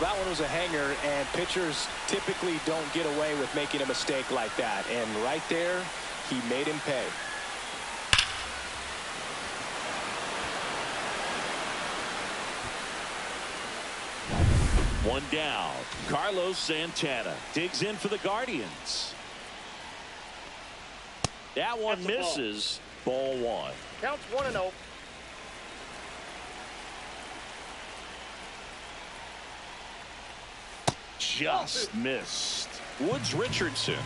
That one was a hanger, and pitchers typically don't get away with making a mistake like that. And right there, he made him pay. One down. Carlos Santana digs in for the Guardians. That one misses. Ball one. Counts 1-0. Just missed. Woods Richardson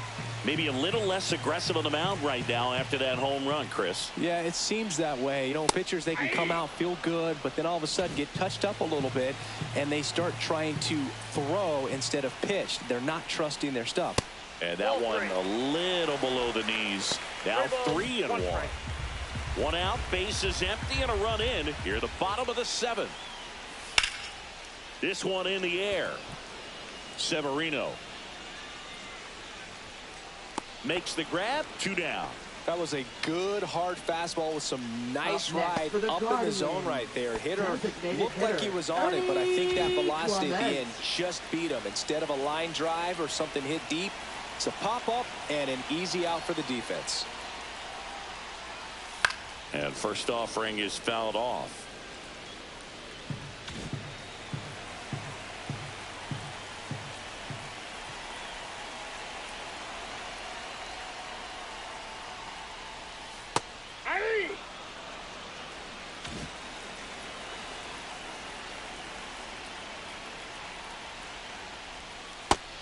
maybe a little less aggressive on the mound right now after that home run, Chris. Yeah, it seems that way. You know, pitchers, they can come out, feel good, but then all of a sudden get touched up a little bit, and they start trying to throw instead of pitch. They're not trusting their stuff. And that one a little below the knees. Now 3-1. One out, bases empty, and a run in here at the bottom of the 7th. This one in the air. Severino makes the grab. 2 down. That was a good hard fastball with some nice ride up in the zone right there. Hitter looked like he was on it, but I think that velocity at the end just beat him. Instead of a line drive or something hit deep, it's a pop up and an easy out for the defense. And first offering is fouled off.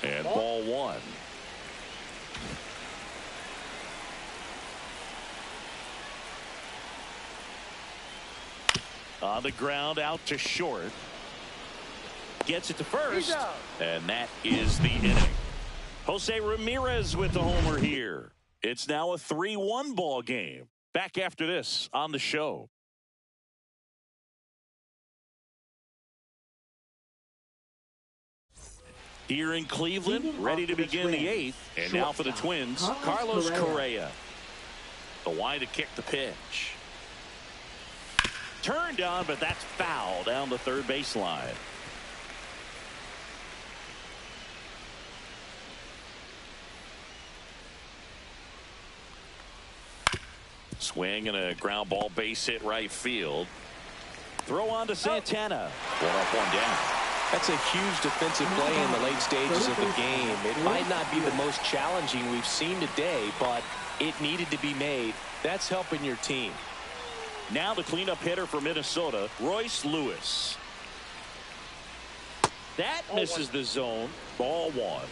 And ball one. On the ground, out to short. Gets it to first. And that is the inning. Jose Ramirez with the homer here. It's now a 3-1 ball game. Back after this on the show. Here in Cleveland, ready to begin the 8th. And now for the Twins, Carlos Correa. The wide to kick the pitch. Turned on, but that's foul down the third baseline. Swing and a ground ball base hit right field. Throw on to Santana. One up, one down. That's a huge defensive play in the late stages of the game. It might not be the most challenging we've seen today, but it needed to be made. That's helping your team. Now the cleanup hitter for Minnesota, Royce Lewis. That misses the zone. Ball one.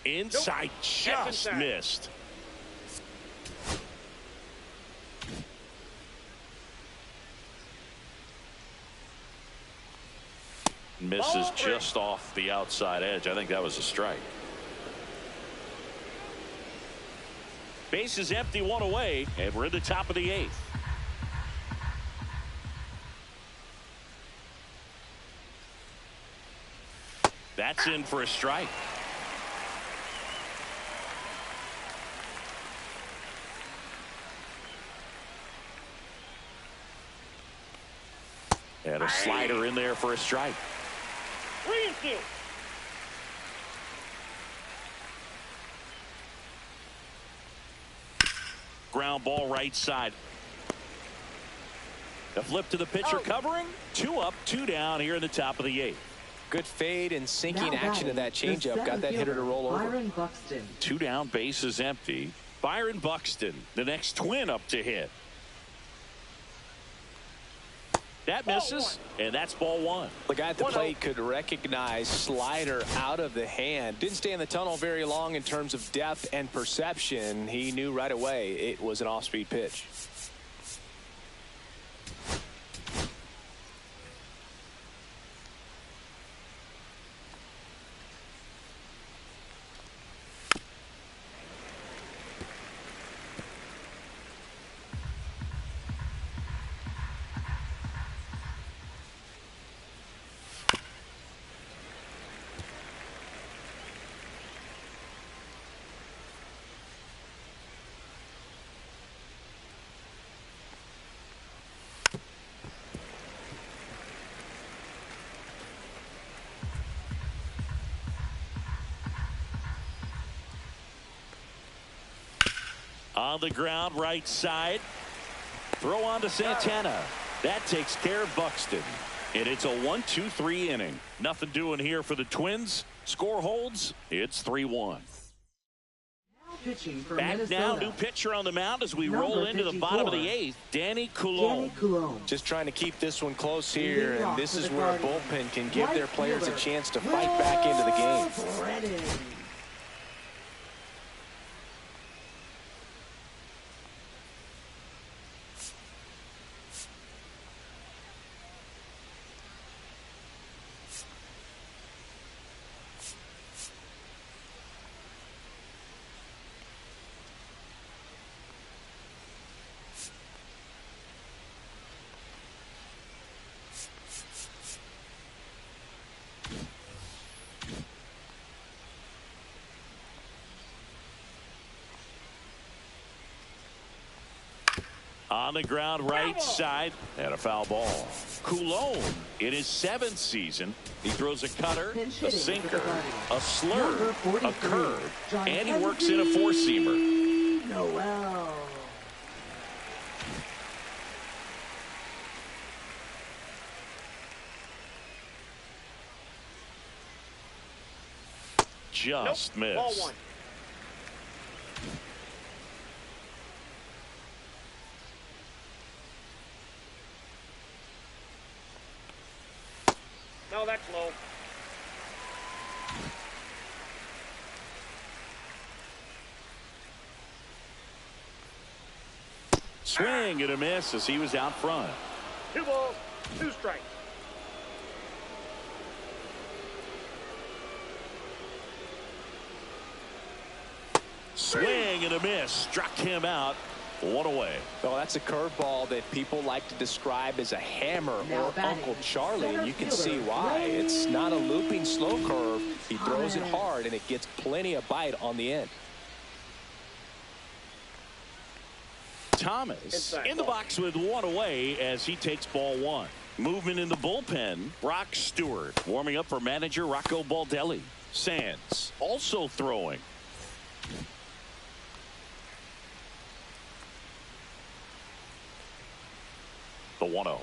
Inside, just missed. Misses just off the outside edge. I think that was a strike. Base is empty, one away, and we're in the top of the 8th. That's in for a strike. And a slider in there for a strike. Ground ball right side. A flip to the pitcher covering. 2 up, 2 down here in the top of the 8th. Good fade and sinking action of that changeup. Got that hitter to roll over. Byron Buxton. 2 down, base is empty. Byron Buxton, the next Twin up to hit. That misses, and that's ball one. The guy at the plate could recognize slider out of the hand. Didn't stay in the tunnel very long in terms of depth and perception. He knew right away it was an off-speed pitch. On the ground, right side. Throw on to Santana. That takes care of Buxton. And it's a 1-2-3 inning. Nothing doing here for the Twins. Score holds. It's 3-1. Pitching for Back Minnesota. now, new pitcher on the mound as we roll into the 54. bottom of the 8th. Danny Coulombe. Just trying to keep this one close here, and this is where a bullpen can give their players a chance to fight back into the game. On the ground, right side, and a foul ball. Coulombe, in his 7th season, he throws a cutter, a sinker, a slurve, a curve, and he works in a four-seamer. Noel. Just missed. Ball one. No, that's low. Swing and a miss as he was out front. 2 balls, 2 strikes. Swing and a miss. Struck him out. 1 away. Well, that's a curveball that people like to describe as a hammer or Uncle Charlie, and you can see why. It's not a looping slow curve. He throws it hard, and it gets plenty of bite on the end. Thomas in the box with 1 away as he takes ball 1. Movement in the bullpen. Brock Stewart warming up for manager Rocco Baldelli. Sands also throwing. The 1-0.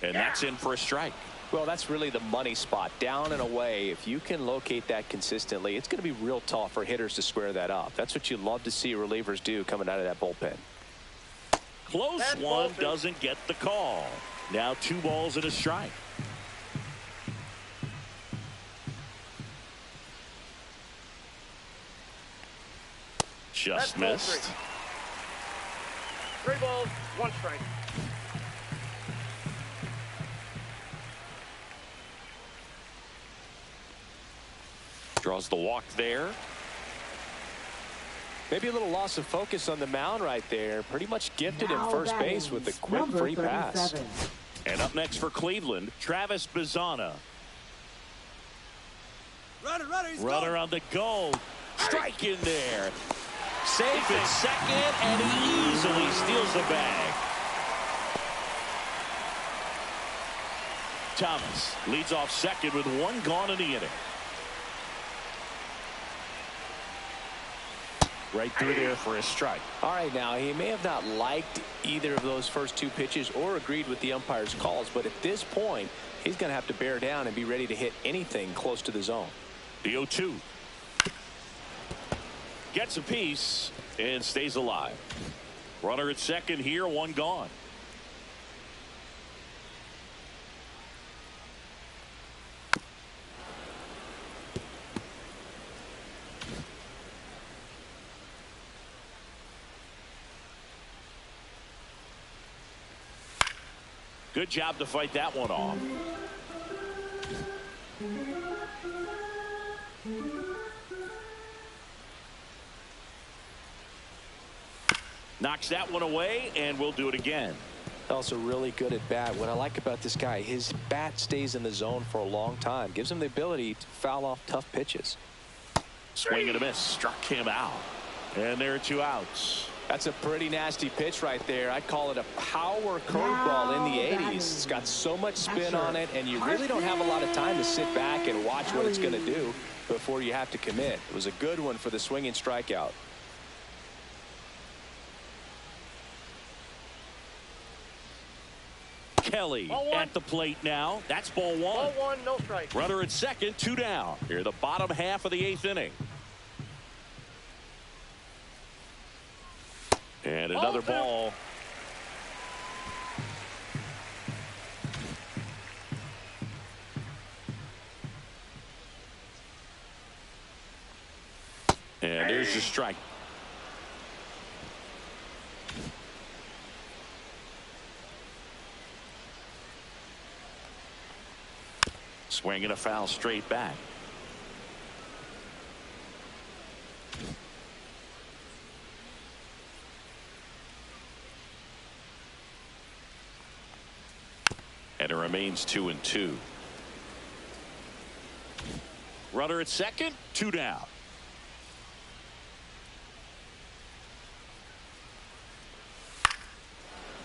And that's in for a strike. Well, that's really the money spot. Down and away. If you can locate that consistently, it's going to be real tough for hitters to square that up. That's what you love to see relievers do coming out of that bullpen. Close one, doesn't get the call. Now 2 balls and a strike. Just missed. 3 balls, 1 strike. Draws the walk there. Maybe a little loss of focus on the mound right there. Pretty much gifted in first base with a quick free pass. And up next for Cleveland, Travis Bazzana. Runner on the go. Strike in there. Safe at second, and he easily steals the bag. Thomas leads off second with 1 gone in the inning. Right through there for a strike. All right, now he may have not liked either of those first 2 pitches or agreed with the umpire's calls, but at this point he's going to have to bear down and be ready to hit anything close to the zone. The 0-2 gets a piece and stays alive. Runner at second here, 1 gone. Good job to fight that one off. Knocks that one away, and we'll do it again. Also really good at bat. What I like about this guy, his bat stays in the zone for a long time. Gives him the ability to foul off tough pitches. Swing and a miss. Struck him out. And there are 2 outs. That's a pretty nasty pitch right there. I'd call it a power curveball in the 80s. It's got so much spin on it, and you really don't have a lot of time to sit back and watch what it's going to do before you have to commit. It was a good one for the swinging strikeout. Kelly Ball one. at the plate now. That's ball one. Ball one, no strike. Runner at second, 2 down. Here, the bottom half of the 8th inning. And another ball. And there's the strike. Swinging a foul straight back. And it remains 2-2. Runner at second, 2 down.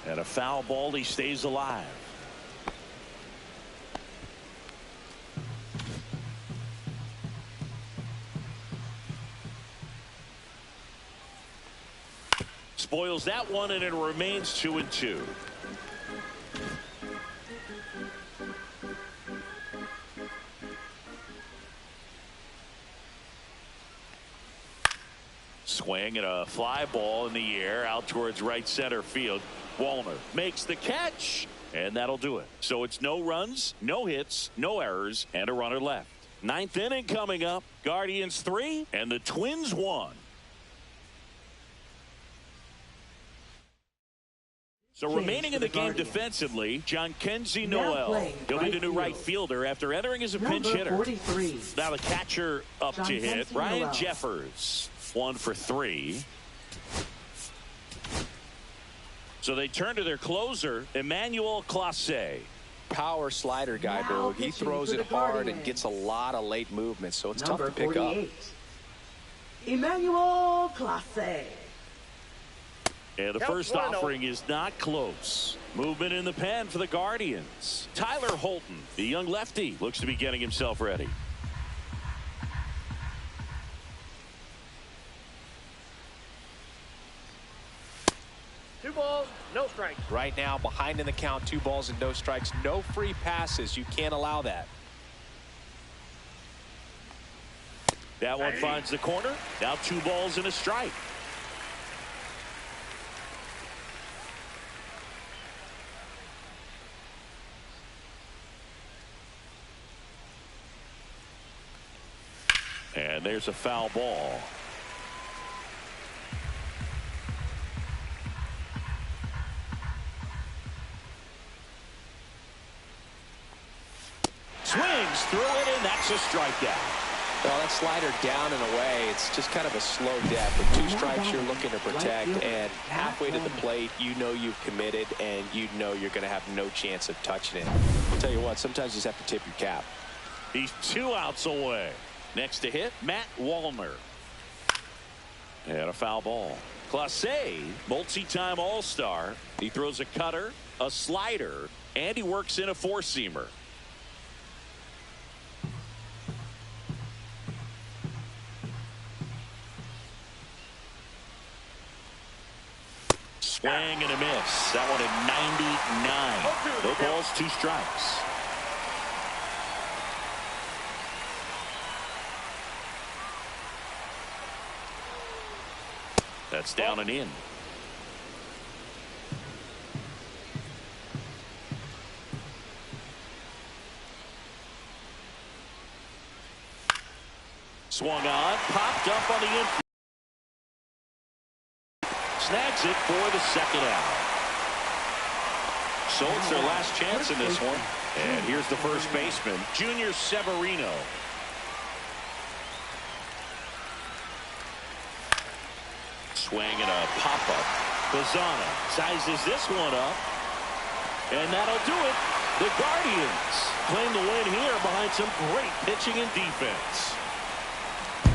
And a foul ball, he stays alive. Spoils that one, and it remains 2-2. Swing and a fly ball in the air out towards right center field. Wallner makes the catch, and that'll do it. So it's no runs, no hits, no errors, and a runner left. 9th inning coming up. Guardians 3 and the Twins 1. So remaining in the game defensively, John Kenzie Noel. He'll be the new right fielder after entering as a pinch hitter. 43. Now the catcher up to hit, Ryan Jeffers. 1 for 3. So they turn to their closer, Emmanuel Clase. Power slider guy, Boog. He throws it hard and gets a lot of late movement, so it's tough to pick up. Emmanuel Clase. And the first offering is not close. Movement in the pen for the Guardians. Tyler Holton, the young lefty, looks to be getting himself ready. Two balls, no strikes. Right now, behind in the count, 2 balls and no strikes. No free passes. You can't allow that. That one finds the corner. Now 2 balls and a strike. And there's a foul ball. Swings through it, and that's a strikeout. Well, that slider down and away, it's just kind of a slow death. With 2 strikes you're looking to protect, and halfway to the plate, you know you've committed, and you know you're going to have no chance of touching it. I'll tell you what, sometimes you just have to tip your cap. He's 2 outs away. Next to hit, Matt Wallner. And a foul ball. Clase, multi-time All-Star. He throws a cutter, a slider, and he works in a 4-seamer. Swing and a miss. That one at 99. No balls, 2 strikes. That's down and in. Swung on, popped up on the infield. Snags it for the 2nd out. So it's their last chance in this one. And here's the first baseman, Junior Severino. Swing and a pop-up. Bazana sizes this one up. And that'll do it. The Guardians claim the win here behind some great pitching and defense.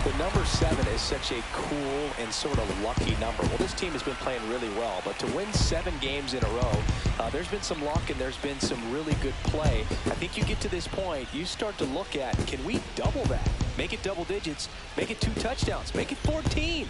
The number 7 is such a cool and sort of lucky number. Well, this team has been playing really well, but to win 7 games in a row, there's been some luck and there's been some really good play. I think you get to this point, you start to look at, can we double that? Make it double digits, make it 2 touchdowns, make it 14.